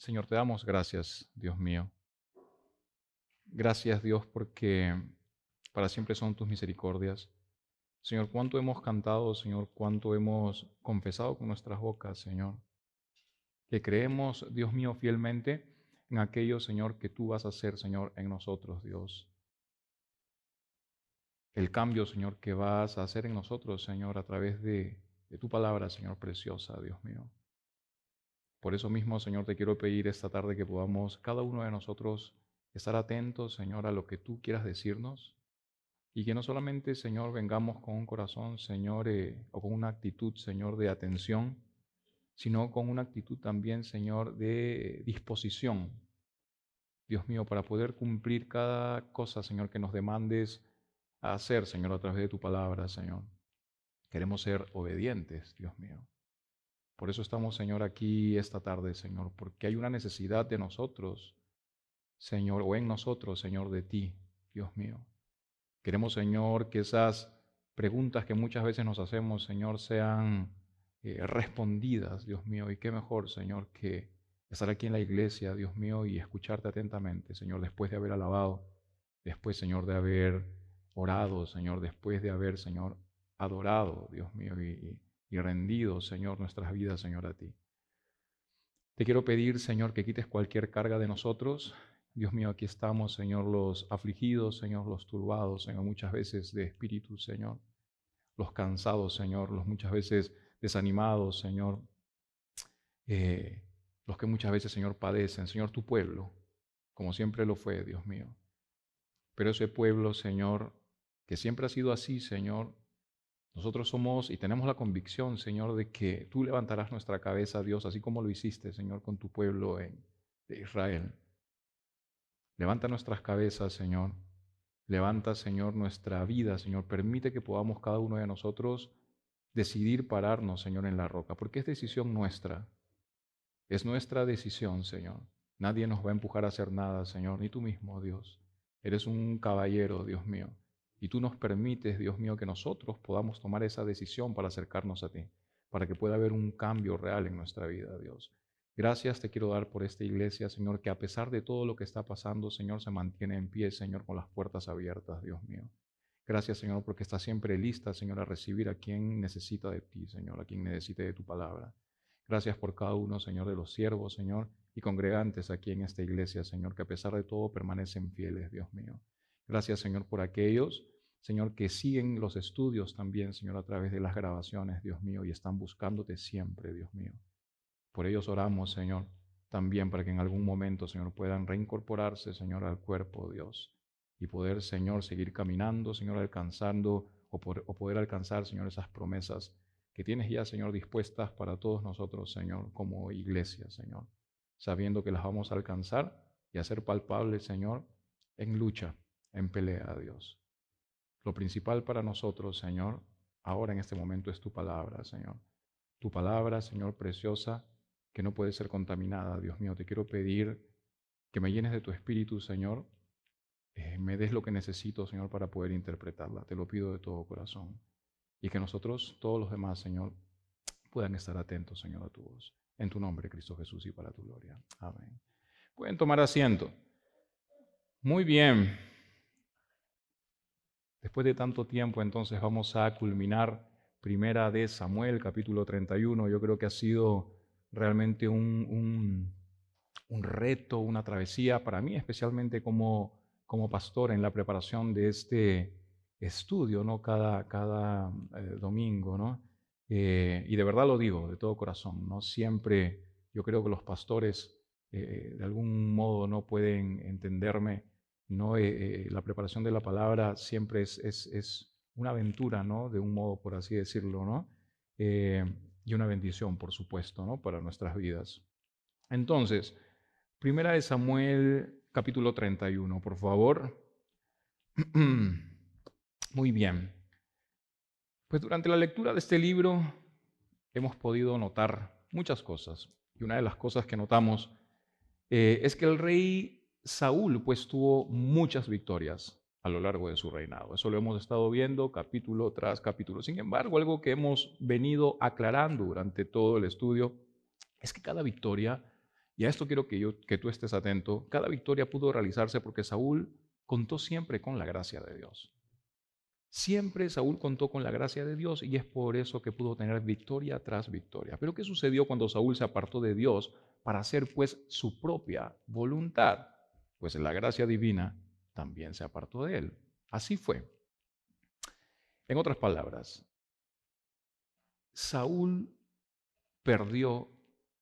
Señor, te damos gracias, Dios mío. Gracias, Dios, porque para siempre son tus misericordias. Señor, cuánto hemos cantado, Señor, cuánto hemos confesado con nuestras bocas, Señor, que creemos, Dios mío, fielmente en aquello, Señor, que tú vas a hacer, Señor, en nosotros, Dios. El cambio, Señor, que vas a hacer en nosotros, Señor, a través de tu palabra, Señor, preciosa, Dios mío. Por eso mismo, Señor, te quiero pedir esta tarde que podamos cada uno de nosotros estar atentos, Señor, a lo que tú quieras decirnos y que no solamente, Señor, vengamos con un corazón, Señor, o con una actitud, Señor, de atención, sino con una actitud también, Señor, de disposición, Dios mío, para poder cumplir cada cosa, Señor, que nos demandes a hacer, Señor, a través de tu palabra, Señor. Queremos ser obedientes, Dios mío. Por eso estamos, Señor, aquí esta tarde, Señor, porque hay una necesidad de nosotros, Señor, o en nosotros, Señor, de ti, Dios mío. Queremos, Señor, que esas preguntas que muchas veces nos hacemos, Señor, sean respondidas, Dios mío. Y qué mejor, Señor, que estar aquí en la iglesia, Dios mío, y escucharte atentamente, Señor, después de haber alabado, después, Señor, de haber orado, Señor, después de haber, Señor, adorado, Dios mío, y rendido, Señor, nuestras vidas, Señor, a ti. Te quiero pedir, Señor, que quites cualquier carga de nosotros. Dios mío, aquí estamos, Señor, los afligidos, Señor, los turbados, Señor, muchas veces de espíritu, Señor, los cansados, Señor, los muchas veces desanimados, Señor, eh, los que muchas veces, Señor, padecen, Señor, tu pueblo, como siempre lo fue, Dios mío. Pero ese pueblo, Señor, que siempre ha sido así, Señor, nosotros somos y tenemos la convicción, Señor, de que tú levantarás nuestra cabeza, Dios, así como lo hiciste, Señor, con tu pueblo de Israel. Levanta nuestras cabezas, Señor. Levanta, Señor, nuestra vida, Señor. Permite que podamos cada uno de nosotros decidir pararnos, Señor, en la roca, porque es decisión nuestra. Es nuestra decisión, Señor. Nadie nos va a empujar a hacer nada, Señor, ni tú mismo, Dios. Eres un caballero, Dios mío. Y tú nos permites, Dios mío, que nosotros podamos tomar esa decisión para acercarnos a ti, para que pueda haber un cambio real en nuestra vida, Dios. Gracias te quiero dar por esta iglesia, Señor, que a pesar de todo lo que está pasando, Señor, se mantiene en pie, Señor, con las puertas abiertas, Dios mío. Gracias, Señor, porque está siempre lista, Señor, a recibir a quien necesita de ti, Señor, a quien necesite de tu palabra. Gracias por cada uno, Señor, de los siervos, Señor, y congregantes aquí en esta iglesia, Señor, que a pesar de todo permanecen fieles, Dios mío. Gracias, Señor, por aquellos, Señor, que siguen los estudios también, Señor, a través de las grabaciones, Dios mío, y están buscándote siempre, Dios mío. Por ellos oramos, Señor, también para que en algún momento, Señor, puedan reincorporarse, Señor, al cuerpo, Dios, y poder, Señor, seguir caminando, Señor, alcanzando o poder alcanzar, Señor, esas promesas que tienes ya, Señor, dispuestas para todos nosotros, Señor, como iglesia, Señor, sabiendo que las vamos a alcanzar y hacer palpables, Señor, en lucha, en pelea, Dios. Lo principal para nosotros, Señor, ahora en este momento es tu palabra, Señor. Tu palabra, Señor, preciosa, que no puede ser contaminada, Dios mío. Te quiero pedir que me llenes de tu espíritu, Señor. Me des lo que necesito, Señor, para poder interpretarla. Te lo pido de todo corazón. Y que nosotros, todos los demás, Señor, puedan estar atentos, Señor, a tu voz. En tu nombre, Cristo Jesús, y para tu gloria. Amén. Pueden tomar asiento. Muy bien. Después de tanto tiempo, entonces vamos a culminar Primera de Samuel, capítulo 31. Yo creo que ha sido realmente un reto, una travesía para mí, especialmente como pastor en la preparación de este estudio, ¿no? Cada domingo, ¿no? Y de verdad lo digo, de todo corazón, ¿no? Siempre yo creo que los pastores de algún modo no pueden entenderme, ¿no? La preparación de la palabra siempre es una aventura, ¿no? De un modo, por así decirlo, ¿no? Eh, y una bendición, por supuesto, ¿no? Para nuestras vidas. Entonces, Primera de Samuel, capítulo 31, por favor. Muy bien. Pues durante la lectura de este libro hemos podido notar muchas cosas. Y una de las cosas que notamos es que el rey Saúl pues tuvo muchas victorias a lo largo de su reinado. Eso lo hemos estado viendo capítulo tras capítulo. Sin embargo, algo que hemos venido aclarando durante todo el estudio es que cada victoria Y a esto quiero que tú estés atento. Cada victoria pudo realizarse porque Saúl contó siempre con la gracia de Dios. Siempre Saúl contó con la gracia de Dios y es por eso que pudo tener victoria tras victoria. Pero ¿qué sucedió cuando Saúl se apartó de Dios para hacer pues su propia voluntad? Pues la gracia divina también se apartó de él. Así fue. En otras palabras, Saúl perdió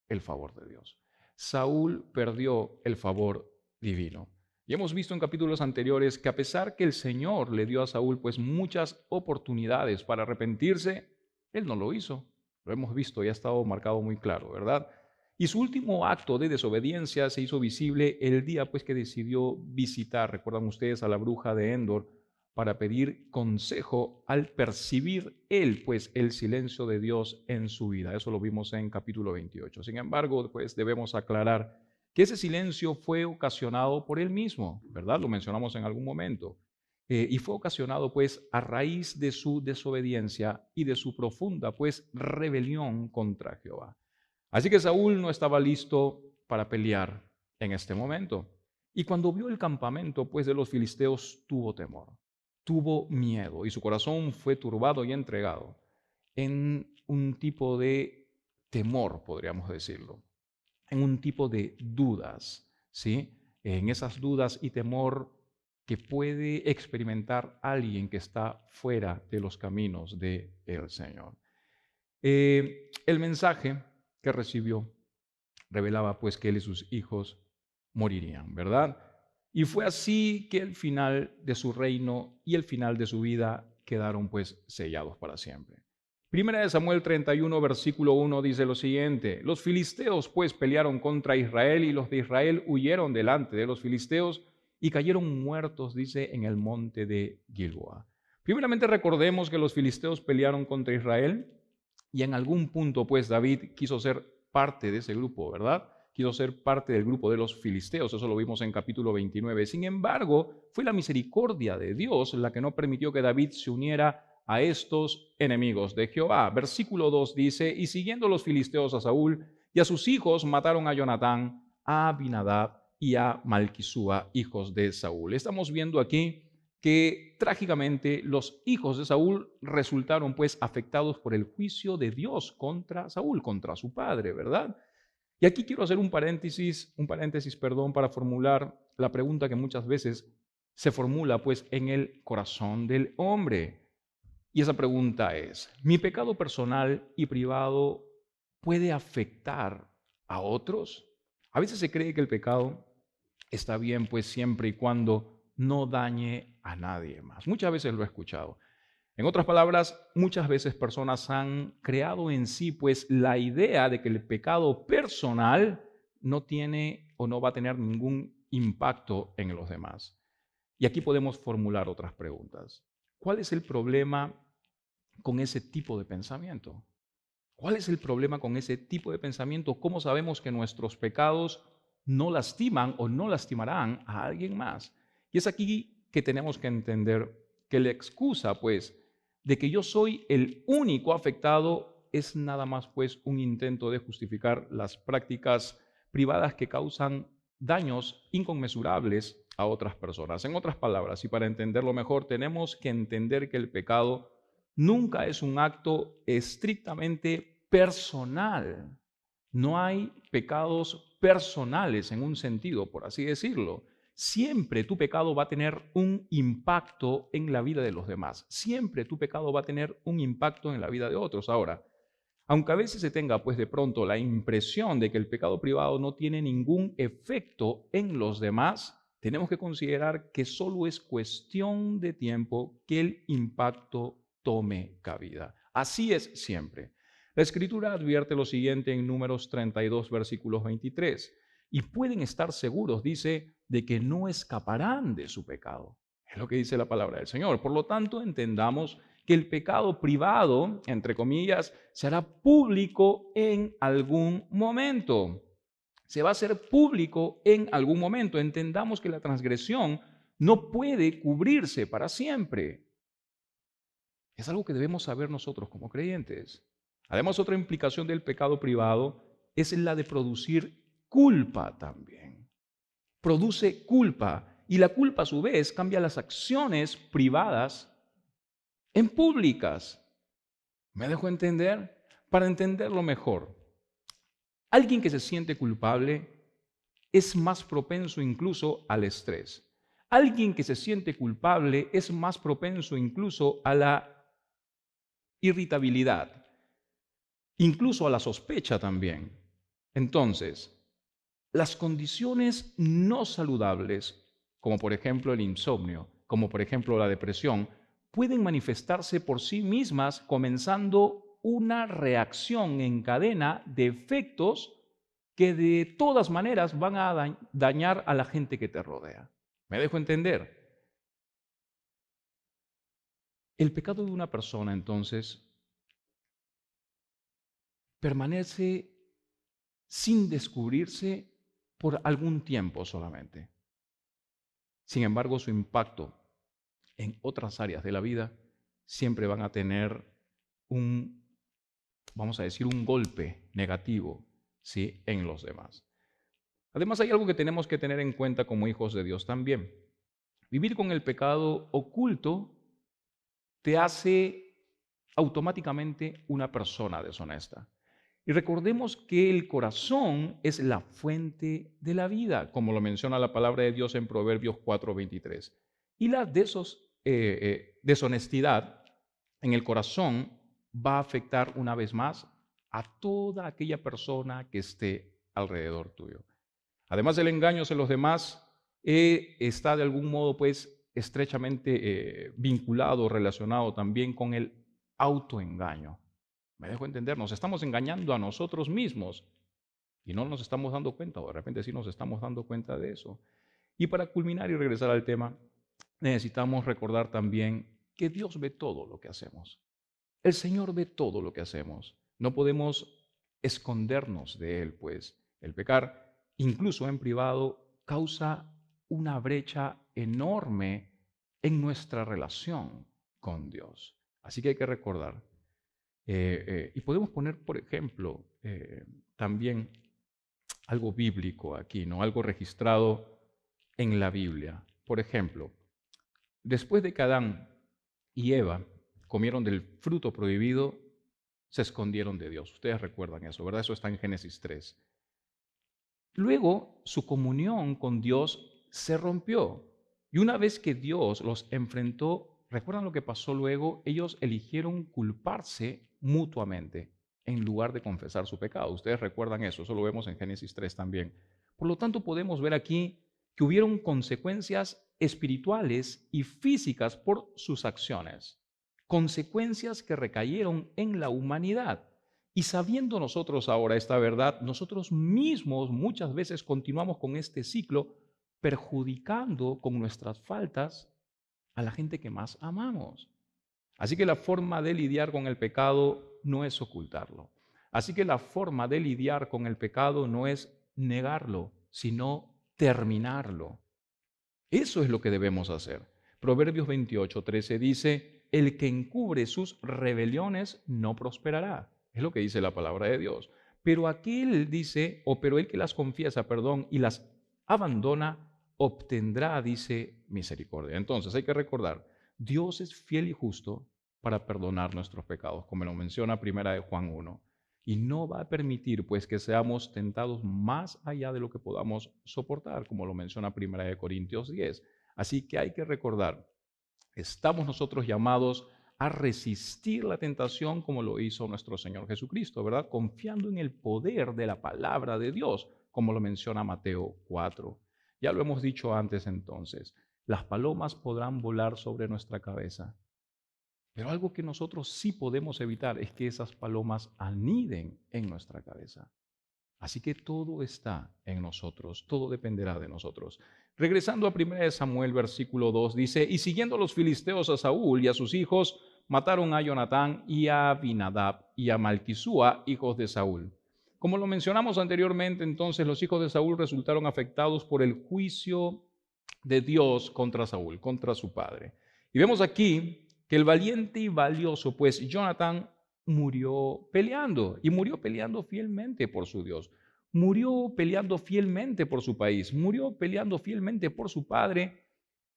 el favor de Dios. Saúl perdió el favor divino. Y hemos visto en capítulos anteriores que a pesar que el Señor le dio a Saúl pues muchas oportunidades para arrepentirse, él no lo hizo. Lo hemos visto y ha estado marcado muy claro, ¿verdad? Y su último acto de desobediencia se hizo visible el día pues que decidió visitar, recuerdan ustedes, a la bruja de Endor para pedir consejo al percibir él, pues, el silencio de Dios en su vida. Eso lo vimos en capítulo 28. Sin embargo, pues, debemos aclarar que ese silencio fue ocasionado por él mismo, ¿verdad? Lo mencionamos en algún momento. Y fue ocasionado, pues, a raíz de su desobediencia y de su profunda, pues, rebelión contra Jehová. Así que Saúl no estaba listo para pelear en este momento. Y cuando vio el campamento, pues, de los filisteos, tuvo temor, tuvo miedo y su corazón fue turbado y entregado en un tipo de temor, podríamos decirlo, en un tipo de dudas, ¿sí? En esas dudas y temor que puede experimentar alguien que está fuera de los caminos del Señor. El mensaje que recibió revelaba pues que él y sus hijos morirían, ¿verdad? Y fue así que el final de su reino y el final de su vida quedaron pues sellados para siempre. Primera de Samuel 31, versículo 1 dice lo siguiente: los filisteos pues pelearon contra Israel y los de Israel huyeron delante de los filisteos y cayeron muertos, dice, en el monte de Gilboa. Primeramente recordemos que los filisteos pelearon contra Israel y en algún punto pues David quiso ser parte de ese grupo, ¿verdad? Quiso ser parte del grupo de los filisteos, eso lo vimos en capítulo 29. Sin embargo, fue la misericordia de Dios la que no permitió que David se uniera a estos enemigos de Jehová. Versículo 2 dice: y siguiendo los filisteos a Saúl y a sus hijos, mataron a Jonatán, a Abinadab y a Malquisúa, hijos de Saúl. Estamos viendo aquí que trágicamente los hijos de Saúl resultaron pues afectados por el juicio de Dios contra Saúl, contra su padre, ¿verdad? Y aquí quiero hacer un paréntesis, perdón, para formular la pregunta que muchas veces se formula pues en el corazón del hombre. Y esa pregunta es: ¿mi pecado personal y privado puede afectar a otros? A veces se cree que el pecado está bien pues siempre y cuando no dañe a nadie más. Muchas veces lo he escuchado. En otras palabras, muchas veces personas han creado en sí pues la idea de que el pecado personal no tiene o no va a tener ningún impacto en los demás. Y aquí podemos formular otras preguntas. ¿Cuál es el problema con ese tipo de pensamiento? ¿Cuál es el problema con ese tipo de pensamiento? ¿Cómo sabemos que nuestros pecados no lastiman o no lastimarán a alguien más? Y es aquí que tenemos que entender que la excusa, pues, de que yo soy el único afectado es nada más, pues, un intento de justificar las prácticas privadas que causan daños inconmensurables a otras personas. En otras palabras, y para entenderlo mejor, tenemos que entender que el pecado nunca es un acto estrictamente personal. No hay pecados personales en un sentido, por así decirlo. Siempre tu pecado va a tener un impacto en la vida de los demás. Siempre tu pecado va a tener un impacto en la vida de otros. Ahora, aunque a veces se tenga pues de pronto la impresión de que el pecado privado no tiene ningún efecto en los demás, tenemos que considerar que solo es cuestión de tiempo que el impacto tome cabida. Así es siempre. La Escritura advierte lo siguiente en Números 32, versículos 23. Y pueden estar seguros, dice, de que no escaparán de su pecado. Es lo que dice la palabra del Señor. Por lo tanto, entendamos que el pecado privado, entre comillas, se hará público en algún momento. Se va a hacer público en algún momento. Entendamos que la transgresión no puede cubrirse para siempre. Es algo que debemos saber nosotros como creyentes. Además, otra implicación del pecado privado es la de producir culpa también. Produce culpa y la culpa a su vez cambia las acciones privadas en públicas. ¿Me dejo entender? Para entenderlo mejor, alguien que se siente culpable es más propenso incluso al estrés. Alguien que se siente culpable es más propenso incluso a la irritabilidad, incluso a la sospecha también. Entonces, las condiciones no saludables, como por ejemplo el insomnio, como por ejemplo la depresión, pueden manifestarse por sí mismas comenzando una reacción en cadena de efectos que de todas maneras van a dañar a la gente que te rodea. ¿Me dejo entender? El pecado de una persona entonces permanece sin descubrirse por algún tiempo solamente. Sin embargo, su impacto en otras áreas de la vida siempre van a tener un, vamos a decir, un golpe negativo, ¿sí?, en los demás. Además, hay algo que tenemos que tener en cuenta como hijos de Dios también. Vivir con el pecado oculto te hace automáticamente una persona deshonesta. Y recordemos que el corazón es la fuente de la vida, como lo menciona la palabra de Dios en Proverbios 4:23. Y la deshonestidad en el corazón va a afectar una vez más a toda aquella persona que esté alrededor tuyo. Además, el engaño hacia los demás está de algún modo pues estrechamente vinculado, relacionado también con el autoengaño. Me dejo entender, nos estamos engañando a nosotros mismos y no nos estamos dando cuenta, o de repente sí nos estamos dando cuenta de eso. Y para culminar y regresar al tema, necesitamos recordar también que Dios ve todo lo que hacemos. El Señor ve todo lo que hacemos. No podemos escondernos de Él, pues el pecar, incluso en privado, causa una brecha enorme en nuestra relación con Dios. Así que hay que recordar. Y podemos poner, por ejemplo, también algo bíblico aquí, ¿no? Algo registrado en la Biblia. Por ejemplo, después de que Adán y Eva comieron del fruto prohibido, se escondieron de Dios. Ustedes recuerdan eso, ¿verdad? Eso está en Génesis 3. Luego, su comunión con Dios se rompió. Y una vez que Dios los enfrentó, ¿recuerdan lo que pasó luego? Ellos eligieron culparse mutuamente en lugar de confesar su pecado. Ustedes recuerdan eso lo vemos en Génesis 3 también. Por lo tanto, podemos ver aquí que hubieron consecuencias espirituales y físicas por sus acciones, consecuencias que recayeron en la humanidad. Y sabiendo nosotros ahora esta verdad, nosotros mismos muchas veces continuamos con este ciclo perjudicando con nuestras faltas a la gente que más amamos. Así que la forma de lidiar con el pecado no es ocultarlo. Así que la forma de lidiar con el pecado no es negarlo, sino terminarlo. Eso es lo que debemos hacer. Proverbios 28:13 dice, el que encubre sus rebeliones no prosperará. Es lo que dice la palabra de Dios. Pero aquel dice, pero el que las confiesa, perdón, y las abandona, obtendrá, dice, misericordia. Entonces hay que recordar, Dios es fiel y justo para perdonar nuestros pecados, como lo menciona primera de Juan 1. Y no va a permitir, pues, que seamos tentados más allá de lo que podamos soportar, como lo menciona primera de Corintios 10. Así que hay que recordar, estamos nosotros llamados a resistir la tentación como lo hizo nuestro Señor Jesucristo, ¿verdad? Confiando en el poder de la palabra de Dios, como lo menciona Mateo 4. Ya lo hemos dicho antes entonces, las palomas podrán volar sobre nuestra cabeza, pero algo que nosotros sí podemos evitar es que esas palomas aniden en nuestra cabeza. Así que todo está en nosotros, todo dependerá de nosotros. Regresando a 1 Samuel, versículo 2, dice, y siguiendo los filisteos a Saúl y a sus hijos, mataron a Jonatán y a Abinadab y a Malquisúa, hijos de Saúl. Como lo mencionamos anteriormente, entonces los hijos de Saúl resultaron afectados por el juicio de Dios contra Saúl, contra su padre. Y vemos aquí que el valiente y valioso, pues Jonatán murió peleando y murió peleando fielmente por su Dios. murió peleando fielmente por su país, murió peleando fielmente por su padre,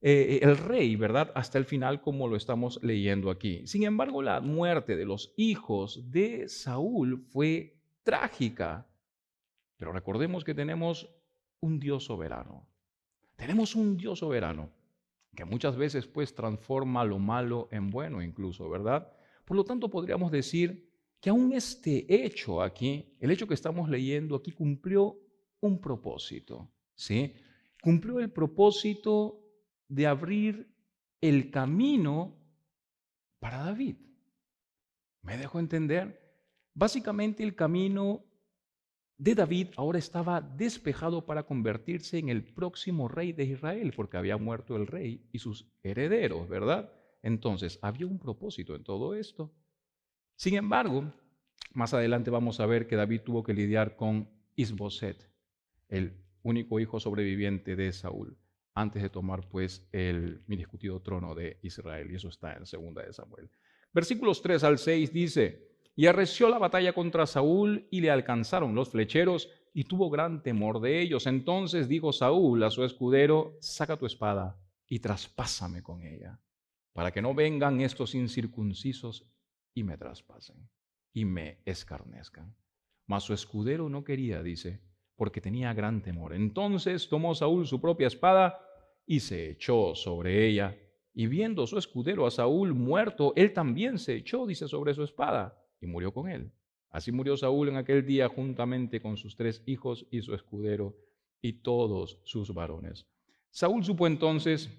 el rey, ¿verdad? Hasta el final, como lo estamos leyendo aquí. Sin embargo, la muerte de los hijos de Saúl fue trágica. Pero recordemos que tenemos un Dios soberano. Tenemos un Dios soberano que muchas veces pues transforma lo malo en bueno incluso, ¿verdad? Por lo tanto, podríamos decir que aún este hecho aquí, el hecho que estamos leyendo aquí, cumplió un propósito, ¿sí? Cumplió el propósito de abrir el camino para David. ¿Me dejo entender? Básicamente el camino de David ahora estaba despejado para convertirse en el próximo rey de Israel, porque había muerto el rey y sus herederos, ¿verdad? Entonces, había un propósito en todo esto. Sin embargo, más adelante vamos a ver que David tuvo que lidiar con Isboset, el único hijo sobreviviente de Saúl, antes de tomar pues el indiscutido trono de Israel, y eso está en 2 de Samuel. Versículos 3 al 6 dice: y arreció la batalla contra Saúl, y le alcanzaron los flecheros, y tuvo gran temor de ellos. Entonces dijo Saúl a su escudero: saca tu espada y traspásame con ella, para que no vengan estos incircuncisos y me traspasen y me escarnezcan. Mas su escudero no quería, dice, porque tenía gran temor. Entonces tomó Saúl su propia espada y se echó sobre ella. Y viendo su escudero a Saúl muerto, él también se echó, dice, sobre su espada y murió con él. Así murió Saúl en aquel día juntamente con sus 3 hijos y su escudero y todos sus varones. Saúl supo entonces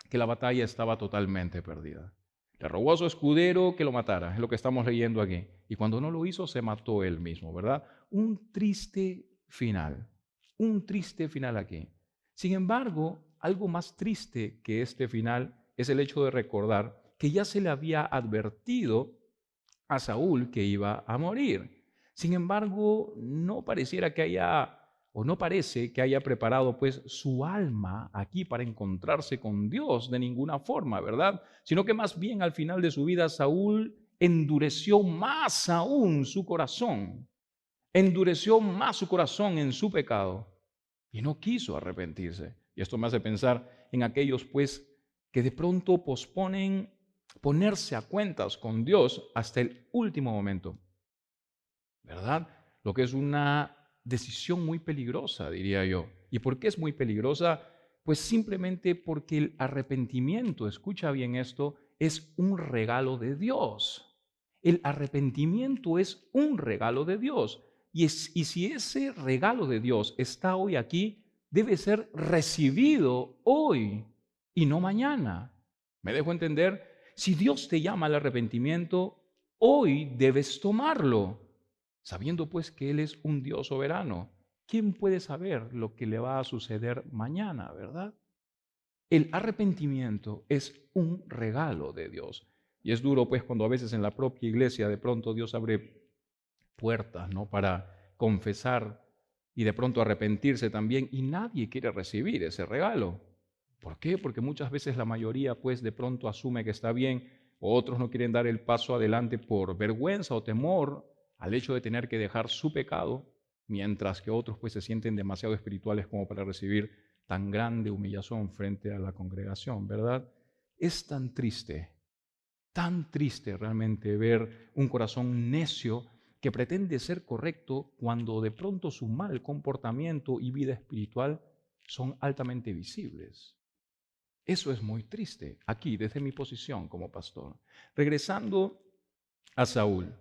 que la batalla estaba totalmente perdida. Le rogó a su escudero que lo matara, es lo que estamos leyendo aquí. Y cuando no lo hizo, se mató él mismo, ¿verdad? Un triste final aquí. Sin embargo, algo más triste que este final es el hecho de recordar que ya se le había advertido a Saúl que iba a morir. Sin embargo, no pareciera que haya, o no parece que haya preparado pues su alma aquí para encontrarse con Dios de ninguna forma, ¿verdad? Sino que más bien al final de su vida Saúl endureció más aún su corazón, endureció más su corazón en su pecado y no quiso arrepentirse. Y esto me hace pensar en aquellos pues que de pronto posponen ponerse a cuentas con Dios hasta el último momento, ¿verdad? Lo que es una decisión muy peligrosa, diría yo. ¿Y por qué es muy peligrosa? Pues simplemente porque el arrepentimiento, escucha bien esto, es un regalo de Dios. El arrepentimiento es un regalo de Dios. Y si ese regalo de Dios está hoy aquí, debe ser recibido hoy y no mañana. ¿Me dejo entender? Si Dios te llama al arrepentimiento, hoy debes tomarlo, sabiendo pues que Él es un Dios soberano. ¿Quién puede saber lo que le va a suceder mañana, verdad? El arrepentimiento es un regalo de Dios. Y es duro pues cuando a veces en la propia iglesia de pronto Dios abre puertas, ¿no? Para confesar y de pronto arrepentirse también, y nadie quiere recibir ese regalo. ¿Por qué? Porque muchas veces la mayoría pues de pronto asume que está bien, o otros no quieren dar el paso adelante por vergüenza o temor al hecho de tener que dejar su pecado, mientras que otros pues se sienten demasiado espirituales como para recibir tan grande humillación frente a la congregación, ¿verdad? Es tan triste realmente ver un corazón necio que pretende ser correcto cuando de pronto su mal comportamiento y vida espiritual son altamente visibles. Eso es muy triste, aquí, desde mi posición como pastor. Regresando a Saúl,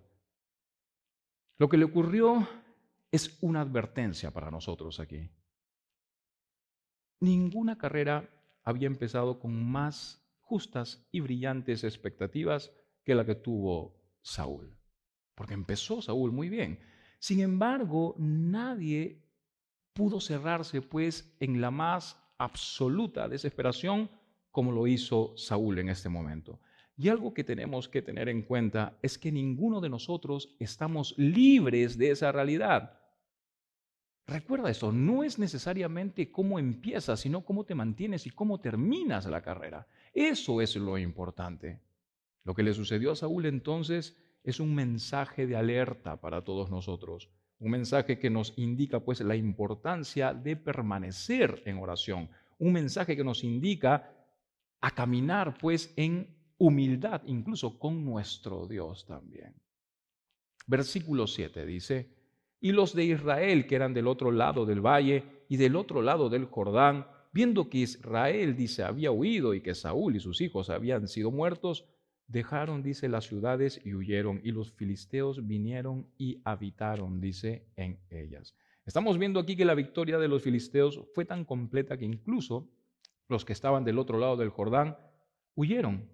lo que le ocurrió es una advertencia para nosotros aquí. Ninguna carrera había empezado con más justas y brillantes expectativas que la que tuvo Saúl, porque empezó Saúl muy bien. Sin embargo, nadie pudo cerrarse pues en la más absoluta desesperación como lo hizo Saúl en este momento. Y algo que tenemos que tener en cuenta es que ninguno de nosotros estamos libres de esa realidad. Recuerda eso, no es necesariamente cómo empiezas, sino cómo te mantienes y cómo terminas la carrera. Eso es lo importante. Lo que le sucedió a Saúl entonces es un mensaje de alerta para todos nosotros, Un mensaje que nos indica pues la importancia de permanecer en oración. Un mensaje que nos indica a caminar pues en humildad, incluso con nuestro Dios también. Versículo 7 dice, y los de Israel que eran del otro lado del valle y del otro lado del Jordán, viendo que Israel, dice, había huido y que Saúl y sus hijos habían sido muertos, dejaron, dice, las ciudades y huyeron, y los filisteos vinieron y habitaron, dice, en ellas. Estamos viendo aquí que la victoria de los filisteos fue tan completa que incluso los que estaban del otro lado del Jordán huyeron,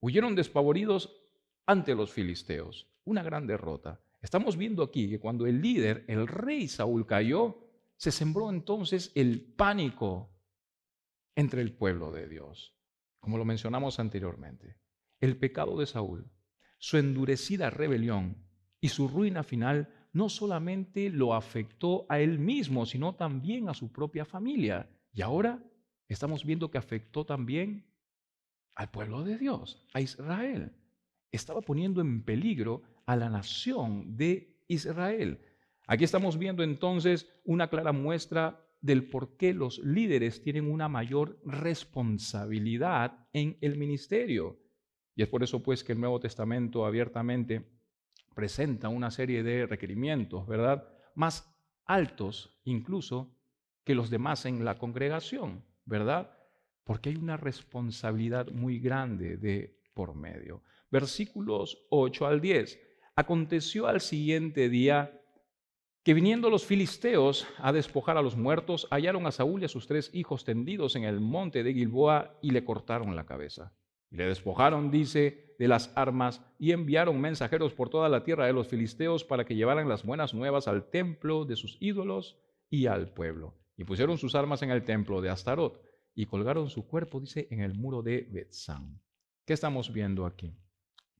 huyeron despavoridos ante los filisteos. Una gran derrota. Estamos viendo aquí que cuando el líder, el rey Saúl, cayó, se sembró entonces el pánico entre el pueblo de Dios, como lo mencionamos anteriormente. El pecado de Saúl, su endurecida rebelión y su ruina final no solamente lo afectó a él mismo, sino también a su propia familia. Y ahora estamos viendo que afectó también al pueblo de Dios, a Israel. Estaba poniendo en peligro a la nación de Israel. Aquí estamos viendo entonces una clara muestra del por qué los líderes tienen una mayor responsabilidad en el ministerio. Y es por eso pues que el Nuevo Testamento abiertamente presenta una serie de requerimientos, ¿verdad? Más altos incluso que los demás en la congregación, ¿verdad? Porque hay una responsabilidad muy grande de por medio. Versículos 8 al 10. Aconteció al siguiente día que viniendo los filisteos a despojar a los muertos, hallaron a Saúl y a sus 3 hijos tendidos en el monte de Gilboa y le cortaron la cabeza. Y le despojaron, dice, de las armas y enviaron mensajeros por toda la tierra de los filisteos para que llevaran las buenas nuevas al templo de sus ídolos y al pueblo. Y pusieron sus armas en el templo de Astarot y colgaron su cuerpo, dice, en el muro de Betzán. ¿Qué estamos viendo aquí?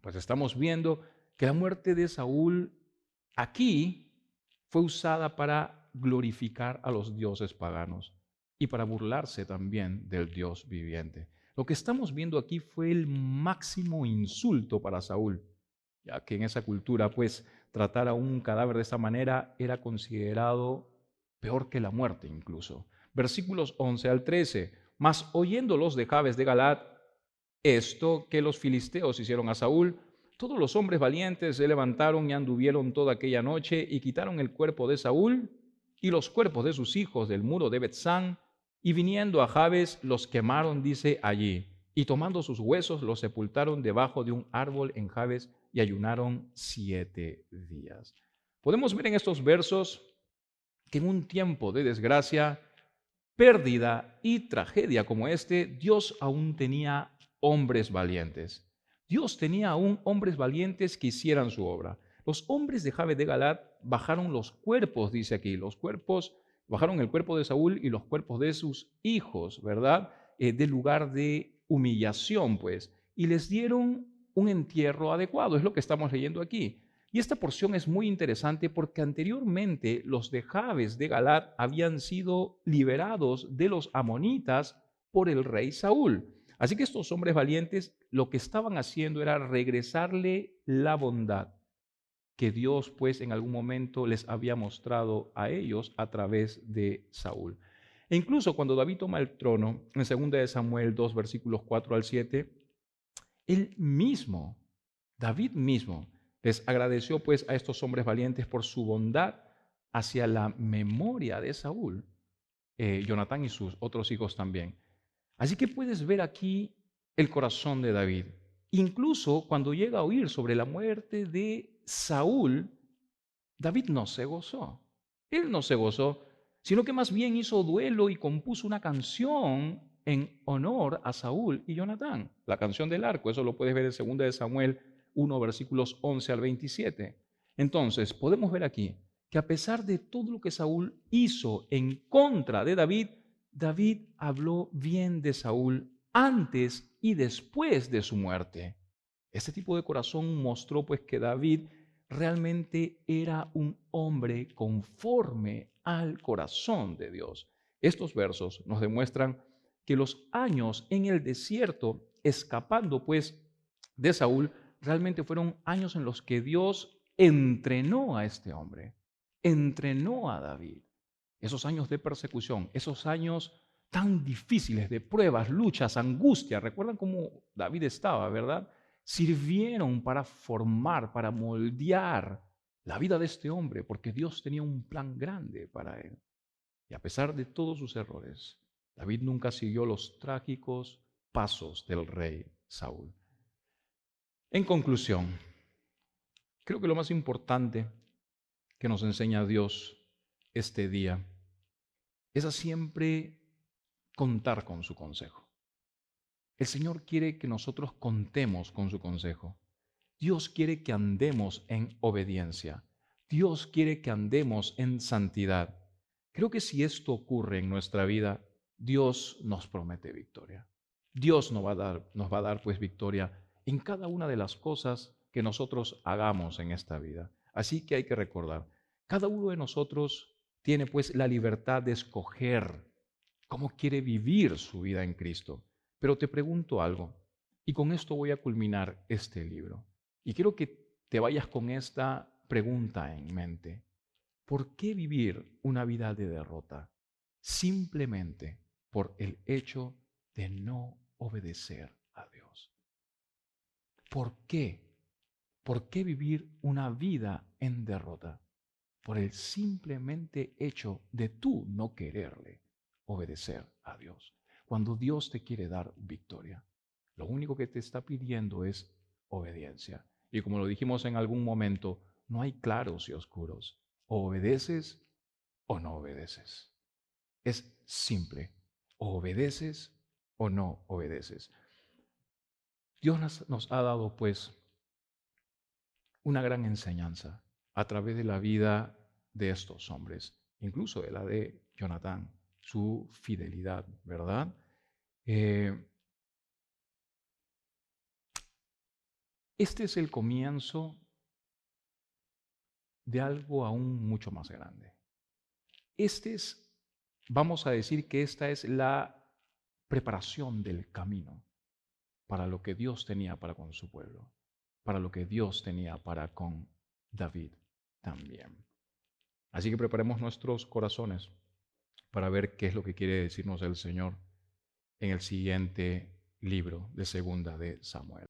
Pues estamos viendo que la muerte de Saúl aquí fue usada para glorificar a los dioses paganos y para burlarse también del Dios viviente. Lo que estamos viendo aquí fue el máximo insulto para Saúl, ya que en esa cultura, pues, tratar a un cadáver de esta manera era considerado peor que la muerte incluso. Versículos 11 al 13. Mas oyendo los de Jabes de Galaad esto que los filisteos hicieron a Saúl, todos los hombres valientes se levantaron y anduvieron toda aquella noche y quitaron el cuerpo de Saúl y los cuerpos de sus hijos del muro de Betzán, y viniendo a Jabes los quemaron, dice, allí, y tomando sus huesos los sepultaron debajo de un árbol en Jabes y ayunaron 7 días. Podemos ver en estos versos que en un tiempo de desgracia, pérdida y tragedia como este, Dios aún tenía hombres valientes. Dios tenía aún hombres valientes que hicieran su obra. Los hombres de Jabes de Galaad bajaron los cuerpos, dice aquí, los cuerpos, bajaron el cuerpo de Saúl y los cuerpos de sus hijos, ¿verdad? Del lugar de humillación, pues, y les dieron un entierro adecuado, es lo que estamos leyendo aquí. Y esta porción es muy interesante porque anteriormente los de Jabes de Galaad habían sido liberados de los amonitas por el rey Saúl. Así que estos hombres valientes lo que estaban haciendo era regresarle la bondad que Dios pues en algún momento les había mostrado a ellos a través de Saúl. E incluso cuando David toma el trono, en 2 de Samuel 2, versículos 4 al 7, él mismo, David mismo, les agradeció pues a estos hombres valientes por su bondad hacia la memoria de Saúl, Jonatán y sus otros hijos también. Así que puedes ver aquí el corazón de David. Incluso cuando llega a oír sobre la muerte de Saúl, David no se gozó. Él no se gozó, sino que más bien hizo duelo y compuso una canción en honor a Saúl y Jonatán. La canción del arco, eso lo puedes ver en 2 de Samuel 1, versículos 11 al 27. Entonces, podemos ver aquí que a pesar de todo lo que Saúl hizo en contra de David, David habló bien de Saúl antes y después de su muerte. Este tipo de corazón mostró pues que David realmente era un hombre conforme al corazón de Dios. Estos versos nos demuestran que los años en el desierto, escapando pues de Saúl, realmente fueron años en los que Dios entrenó a este hombre. entrenó a David. Esos años de persecución, esos años tan difíciles de pruebas, luchas, angustia. ¿Recuerdan cómo David estaba, verdad? Sirvieron para formar, para moldear la vida de este hombre, porque Dios tenía un plan grande para él. Y a pesar de todos sus errores, David nunca siguió los trágicos pasos del rey Saúl. En conclusión, creo que lo más importante que nos enseña Dios este día es a siempre contar con su consejo. El Señor quiere que nosotros contemos con su consejo. Dios quiere que andemos en obediencia. Dios quiere que andemos en santidad. Creo que si esto ocurre en nuestra vida, Dios nos promete victoria. Dios nos va a dar pues victoria en cada una de las cosas que nosotros hagamos en esta vida. Así que hay que recordar, cada uno de nosotros tiene pues la libertad de escoger cómo quiere vivir su vida en Cristo. Pero te pregunto algo, y con esto voy a culminar este libro. Y quiero que te vayas con esta pregunta en mente. ¿Por qué vivir una vida de derrota? Simplemente por el hecho de no obedecer a Dios. ¿Por qué? ¿Por qué vivir una vida en derrota? Por el simplemente hecho de tú no quererle obedecer a Dios. Cuando Dios te quiere dar victoria, lo único que te está pidiendo es obediencia. Y como lo dijimos en algún momento, no hay claros y oscuros. O obedeces o no obedeces. Es simple. O obedeces o no obedeces. Dios nos ha dado pues una gran enseñanza a través de la vida de estos hombres, incluso de la de Jonatán, su fidelidad, ¿verdad? Eh, este es el comienzo de algo aún mucho más grande. Vamos a decir que esta es la preparación del camino para lo que Dios tenía para con su pueblo, para lo que Dios tenía para con David también. Así que preparemos nuestros corazones para ver qué es lo que quiere decirnos el Señor en el siguiente libro de Segunda de Samuel.